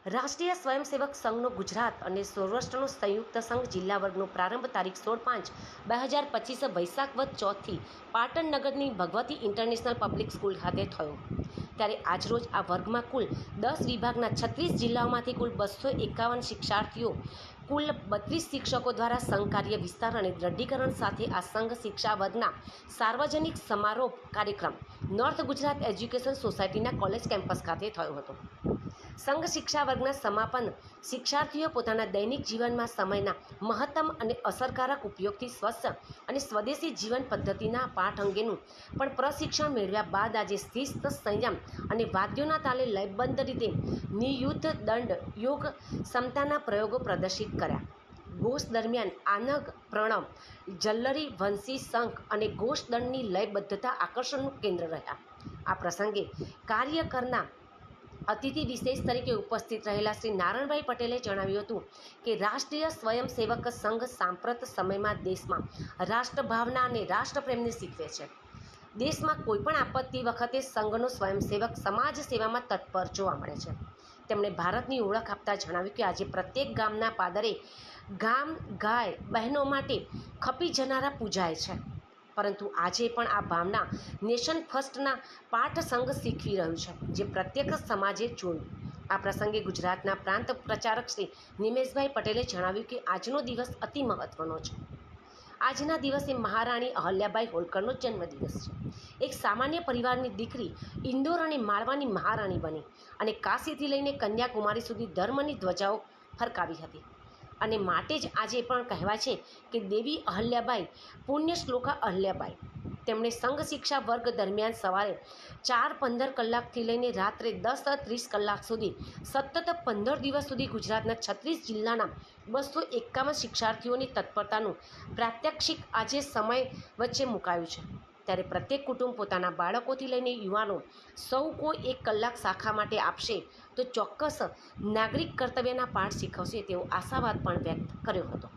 રાષ્ટ્રીય સ્વયંસેવક સંઘનો ગુજરાત અને સૌરાષ્ટ્રનો સંયુક્ત સંઘ જિલ્લા વર્ગનો પ્રારંભ તારીખ 16/5/2025 વૈશાખ વદ ચોથથી પાટણ નગરની ભગવતી ઇન્ટરનેશનલ પબ્લિક સ્કૂલ ખાતે થયો। ત્યારે આજરોજ આ વર્ગમાં કુલ 10 વિભાગના 36 જિલ્લાઓમાંથી કુલ 251 શિક્ષાર્થીઓ, કુલ 32 શિક્ષકો દ્વારા સંઘ કાર્ય વિસ્તાર અને દ્રઢીકરણ સાથે આ સંઘ શિક્ષા વર્ગના સાર્વજનિક સમારોહ કાર્યક્રમ નોર્થ ગુજરાત એજ્યુકેશન સોસાયટીના કોલેજ કેમ્પસ ખાતે થયો હતો। સંઘ શિક્ષા વર્ગના સમાપન શિક્ષાર્થીઓ પોતાના દૈનિક જીવનમાં સમયના મહત્તમ અને અસરકારક ઉપયોગથી સ્વસ્થ અને સ્વદેશી જીવન પદ્ધતિના પાઠ અંગેનું પણ પ્રશિક્ષણ મેળવ્યા બાદ આજે શિસ્ત, સંયમ અને વાદ્યોના તાલે લયબદ્ધ રીતે નિયુદ્ધ દંડ યોગ ક્ષમતાના પ્રયોગો પ્રદર્શિત કર્યા। ઘોષ દરમિયાન આનગ, પ્રણવ, જલ્લરી, વંશી, શંખ અને ઘોષ દંડની લયબદ્ધતા આકર્ષણનું કેન્દ્ર રહ્યા। આ પ્રસંગે કાર્ય કરનાર અતિથિ વિશેષ તરીકે ઉપસ્થિત રહેલા શ્રી નારણભાઈ પટેલે જણાવ્યું હતું કે રાષ્ટ્રીય સ્વયંસેવક સંઘ સાંપ્રત સમયમાં દેશમાં રાષ્ટ્રભાવના અને રાષ્ટ્રપ્રેમને શીખવે છે। દેશમાં કોઈપણ આપત્તિ વખતે સંઘનો સ્વયંસેવક સમાજ સેવામાં તત્પર જોવા મળે છે। તેમણે ભારતની ઓળખ આપતા જણાવ્યું કે આજે પ્રત્યેક ગામના પાદરે ગામ ગાય બહેનો માટે ખપી જનારા પૂજાય છે, પરંતુ આજે પણ આ ભાવના નેશન ફર્સ્ટના પાઠ સંઘ શીખવી રહ્યું છે, જે પ્રત્યેક સમાજે જોયું। આ પ્રસંગે ગુજરાતના પ્રાંત પ્રચારક શ્રી નિમેશભાઈ પટેલે જણાવ્યું કે આજનો દિવસ અતિ મહત્વનો છે। આજના દિવસે મહારાણી અહલ્યાબાઈ હોલકરનો જન્મદિવસ છે। એક સામાન્ય પરિવારની દીકરી ઇન્દોર અને માળવાની મહારાણી બની અને કાશીથી લઈને કન્યાકુમારી સુધી ધર્મની ધ્વજાઓ ફરકાવી હતી, અને માટે જ આજે પણ કહેવાય છે કે દેવી અહલ્યાબાઈ પુણ્ય શ્લોકા અહલ્યાબાઈ। તેમણે સંઘ શિક્ષા વર્ગ દરમિયાન સવારે 4:15 કલાકથી લઈને રાત્રે 10:30 કલાક સુધી સતત 15 દિવસ સુધી ગુજરાતના 36 જિલ્લાના 251 શિક્ષાર્થીઓની તત્પરતાનું પ્રાત્યક્ષિક આજે સમય વચ્ચે મુકાયું છે। ત્યારે પ્રત્યેક કુટુંબ પોતાના બાળકોથી લઈને યુવાનો સૌ કોઈ 1 કલાક શાખા માટે આપશે તો ચોક્કસ નાગરિક કર્તવ્યના પાઠ શીખવશે તેવો આશાવાદ પણ વ્યક્ત કર્યો હતો।